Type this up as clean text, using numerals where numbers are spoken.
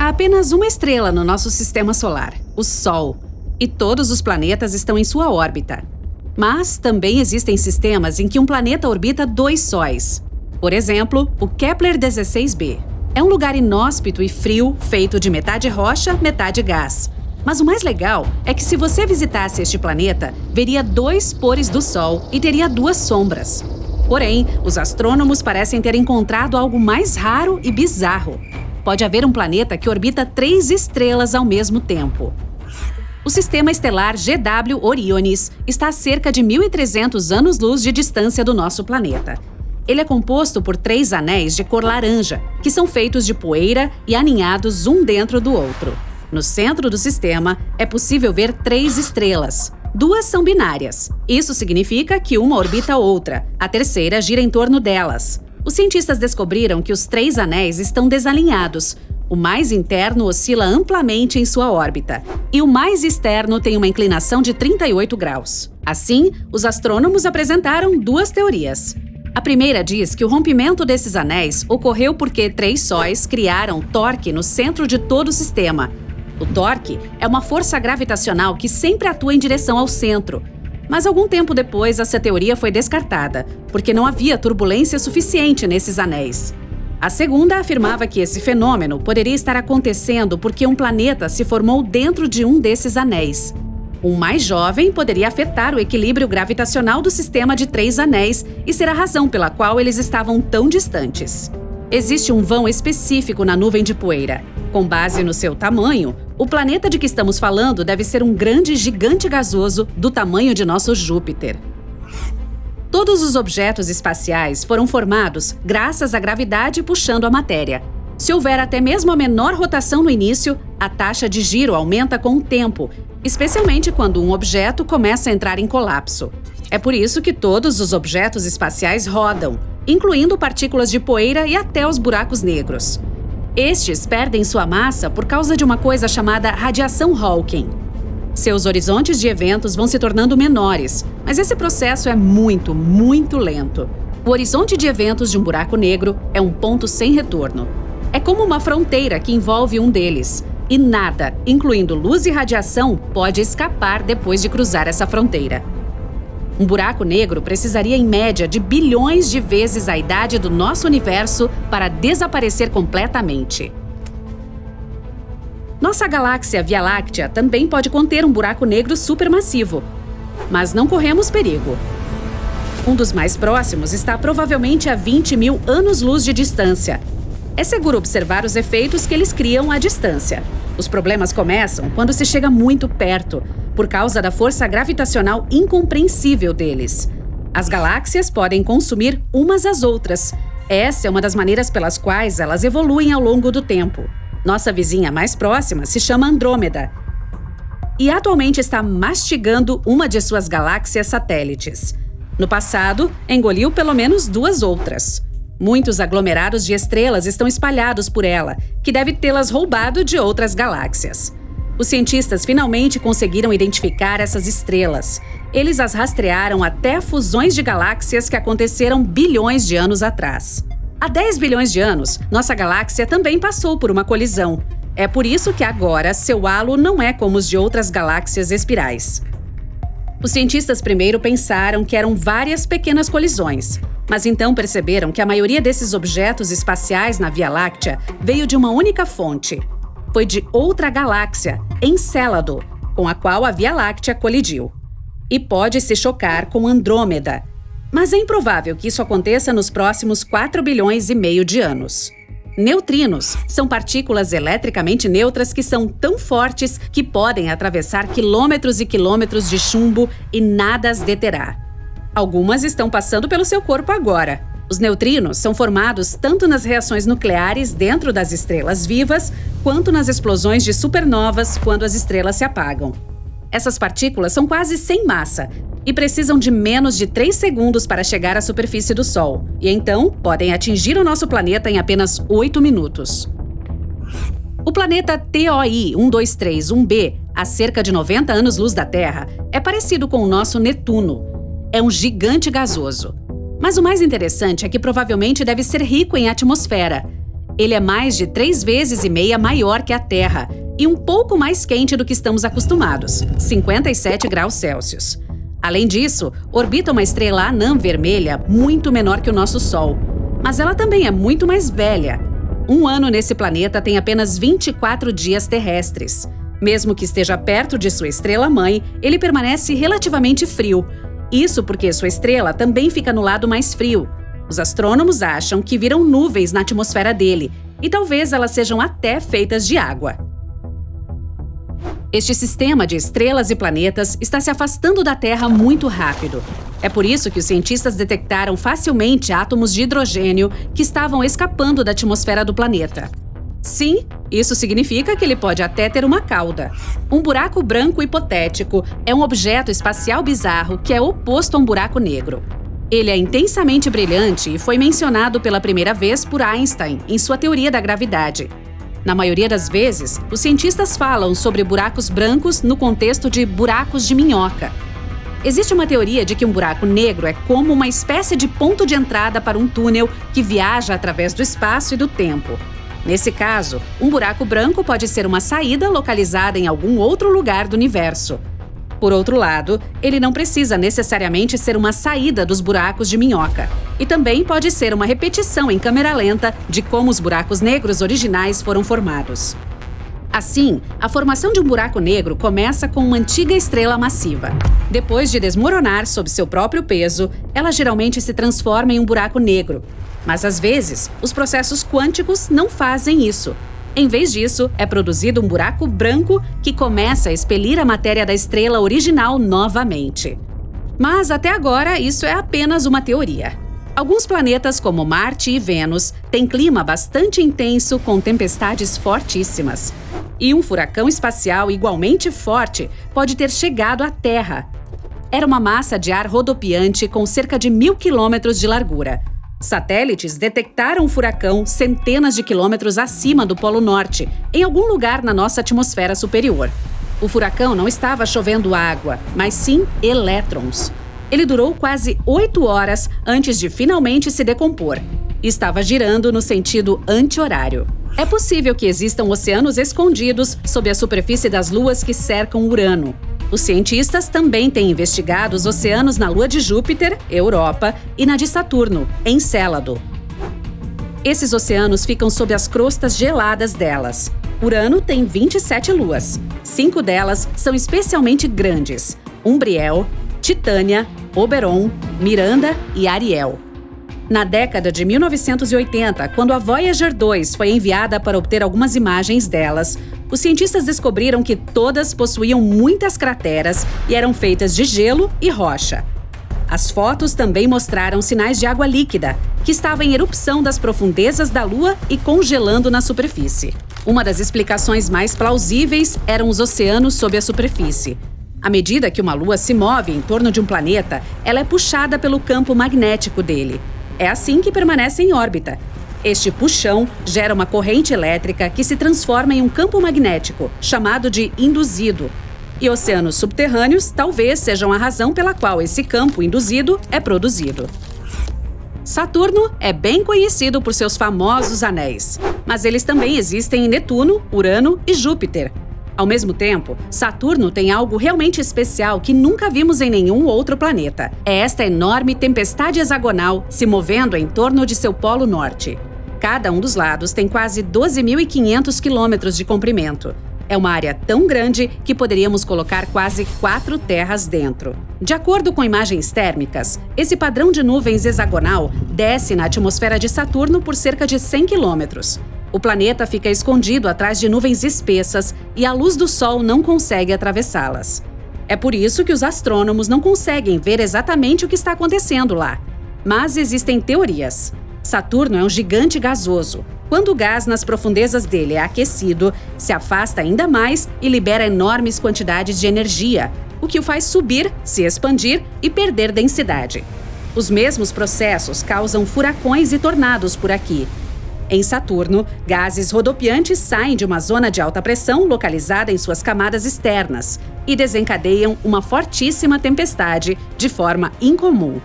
Há apenas uma estrela no nosso sistema solar, o Sol, e todos os planetas estão em sua órbita. Mas também existem sistemas em que um planeta orbita 2 sóis. Por exemplo, o Kepler-16b. É um lugar inóspito e frio, feito de metade rocha, metade gás. Mas o mais legal é que se você visitasse este planeta, veria 2 pores do Sol e teria 2 sombras. Porém, os astrônomos parecem ter encontrado algo mais raro e bizarro. Pode haver um planeta que orbita 3 estrelas ao mesmo tempo. O sistema estelar GW Orionis está a cerca de 1.300 anos-luz de distância do nosso planeta. Ele é composto por 3 anéis de cor laranja, que são feitos de poeira e aninhados um dentro do outro. No centro do sistema, é possível ver 3 estrelas. 2 são binárias. Isso significa que uma orbita outra, a terceira gira em torno delas. Os cientistas descobriram que os 3 anéis estão desalinhados. O mais interno oscila amplamente em sua órbita, e o mais externo tem uma inclinação de 38 graus. Assim, os astrônomos apresentaram 2 teorias. A primeira diz que o rompimento desses anéis ocorreu porque 3 sóis criaram torque no centro de todo o sistema. O torque é uma força gravitacional que sempre atua em direção ao centro. Mas algum tempo depois, essa teoria foi descartada, porque não havia turbulência suficiente nesses anéis. A segunda afirmava que esse fenômeno poderia estar acontecendo porque um planeta se formou dentro de um desses anéis. Um mais jovem poderia afetar o equilíbrio gravitacional do sistema de 3 anéis e ser a razão pela qual eles estavam tão distantes. Existe um vão específico na nuvem de poeira. Com base no seu tamanho, o planeta de que estamos falando deve ser um grande gigante gasoso do tamanho de nosso Júpiter. Todos os objetos espaciais foram formados graças à gravidade puxando a matéria. Se houver até mesmo a menor rotação no início, a taxa de giro aumenta com o tempo, especialmente quando um objeto começa a entrar em colapso. É por isso que todos os objetos espaciais rodam, incluindo partículas de poeira e até os buracos negros. Estes perdem sua massa por causa de uma coisa chamada radiação Hawking. Seus horizontes de eventos vão se tornando menores, mas esse processo é muito, muito lento. O horizonte de eventos de um buraco negro é um ponto sem retorno. É como uma fronteira que envolve um deles, e nada, incluindo luz e radiação, pode escapar depois de cruzar essa fronteira. Um buraco negro precisaria, em média, de bilhões de vezes a idade do nosso universo para desaparecer completamente. Nossa galáxia Via Láctea também pode conter um buraco negro supermassivo, mas não corremos perigo. Um dos mais próximos está provavelmente a 20.000 anos-luz de distância. É seguro observar os efeitos que eles criam à distância. Os problemas começam quando se chega muito perto, por causa da força gravitacional incompreensível deles. As galáxias podem consumir umas às outras. Essa é uma das maneiras pelas quais elas evoluem ao longo do tempo. Nossa vizinha mais próxima se chama Andrômeda e atualmente está mastigando uma de suas galáxias satélites. No passado, engoliu pelo menos 2 outras. Muitos aglomerados de estrelas estão espalhados por ela, que deve tê-las roubado de outras galáxias. Os cientistas finalmente conseguiram identificar essas estrelas. Eles as rastrearam até fusões de galáxias que aconteceram bilhões de anos atrás. Há 10 bilhões de anos, nossa galáxia também passou por uma colisão. É por isso que agora seu halo não é como os de outras galáxias espirais. Os cientistas primeiro pensaram que eram várias pequenas colisões, mas então perceberam que a maioria desses objetos espaciais na Via Láctea veio de uma única fonte. Foi de outra galáxia, Encélado, com a qual a Via Láctea colidiu. E pode se chocar com Andrômeda. Mas é improvável que isso aconteça nos próximos 4 bilhões e meio de anos. Neutrinos são partículas eletricamente neutras que são tão fortes que podem atravessar quilômetros e quilômetros de chumbo e nada as deterá. Algumas estão passando pelo seu corpo agora. Os neutrinos são formados tanto nas reações nucleares dentro das estrelas vivas, quanto nas explosões de supernovas quando as estrelas se apagam. Essas partículas são quase sem massa e precisam de menos de 3 segundos para chegar à superfície do Sol, e então podem atingir o nosso planeta em apenas 8 minutos. O planeta TOI 1231b, a cerca de 90 anos-luz da Terra, é parecido com o nosso Netuno. É um gigante gasoso. Mas o mais interessante é que provavelmente deve ser rico em atmosfera. Ele é mais de 3,5 vezes maior que a Terra e um pouco mais quente do que estamos acostumados, 57 graus Celsius. Além disso, orbita uma estrela anã vermelha muito menor que o nosso Sol. Mas ela também é muito mais velha. Um ano nesse planeta tem apenas 24 dias terrestres. Mesmo que esteja perto de sua estrela-mãe, ele permanece relativamente frio. Isso porque sua estrela também fica no lado mais frio. Os astrônomos acham que viram nuvens na atmosfera dele, e talvez elas sejam até feitas de água. Este sistema de estrelas e planetas está se afastando da Terra muito rápido. É por isso que os cientistas detectaram facilmente átomos de hidrogênio que estavam escapando da atmosfera do planeta. Sim, isso significa que ele pode até ter uma cauda. Um buraco branco hipotético é um objeto espacial bizarro que é oposto a um buraco negro. Ele é intensamente brilhante e foi mencionado pela primeira vez por Einstein em sua teoria da gravidade. Na maioria das vezes, os cientistas falam sobre buracos brancos no contexto de buracos de minhoca. Existe uma teoria de que um buraco negro é como uma espécie de ponto de entrada para um túnel que viaja através do espaço e do tempo. Nesse caso, um buraco branco pode ser uma saída localizada em algum outro lugar do universo. Por outro lado, ele não precisa necessariamente ser uma saída dos buracos de minhoca. E também pode ser uma repetição em câmera lenta de como os buracos negros originais foram formados. Assim, a formação de um buraco negro começa com uma antiga estrela massiva. Depois de desmoronar sob seu próprio peso, ela geralmente se transforma em um buraco negro. Mas às vezes, os processos quânticos não fazem isso. Em vez disso, é produzido um buraco branco que começa a expelir a matéria da estrela original novamente. Mas até agora, isso é apenas uma teoria. Alguns planetas, como Marte e Vênus, têm clima bastante intenso com tempestades fortíssimas. E um furacão espacial igualmente forte pode ter chegado à Terra. Era uma massa de ar rodopiante com cerca de 1.000 quilômetros de largura. Satélites detectaram o furacão centenas de quilômetros acima do Polo Norte, em algum lugar na nossa atmosfera superior. O furacão não estava chovendo água, mas sim elétrons. Ele durou quase 8 horas antes de finalmente se decompor. Estava girando no sentido anti-horário. É possível que existam oceanos escondidos sob a superfície das luas que cercam Urano. Os cientistas também têm investigado os oceanos na lua de Júpiter, Europa, e na de Saturno, Encélado. Esses oceanos ficam sob as crostas geladas delas. Urano tem 27 luas. 5 delas são especialmente grandes: Umbriel, Titânia, Oberon, Miranda e Ariel. Na década de 1980, quando a Voyager 2 foi enviada para obter algumas imagens delas, os cientistas descobriram que todas possuíam muitas crateras e eram feitas de gelo e rocha. As fotos também mostraram sinais de água líquida, que estava em erupção das profundezas da Lua e congelando na superfície. Uma das explicações mais plausíveis eram os oceanos sob a superfície. À medida que uma Lua se move em torno de um planeta, ela é puxada pelo campo magnético dele. É assim que permanece em órbita. Este puxão gera uma corrente elétrica que se transforma em um campo magnético, chamado de induzido. E oceanos subterrâneos talvez sejam a razão pela qual esse campo induzido é produzido. Saturno é bem conhecido por seus famosos anéis, mas eles também existem em Netuno, Urano e Júpiter. Ao mesmo tempo, Saturno tem algo realmente especial que nunca vimos em nenhum outro planeta. É esta enorme tempestade hexagonal se movendo em torno de seu polo norte. Cada um dos lados tem quase 12.500 quilômetros de comprimento. É uma área tão grande que poderíamos colocar quase 4 terras dentro. De acordo com imagens térmicas, esse padrão de nuvens hexagonal desce na atmosfera de Saturno por cerca de 100 quilômetros. O planeta fica escondido atrás de nuvens espessas e a luz do Sol não consegue atravessá-las. É por isso que os astrônomos não conseguem ver exatamente o que está acontecendo lá. Mas existem teorias. Saturno é um gigante gasoso. Quando o gás nas profundezas dele é aquecido, se afasta ainda mais e libera enormes quantidades de energia, o que o faz subir, se expandir e perder densidade. Os mesmos processos causam furacões e tornados por aqui. Em Saturno, gases rodopiantes saem de uma zona de alta pressão localizada em suas camadas externas e desencadeiam uma fortíssima tempestade de forma incomum.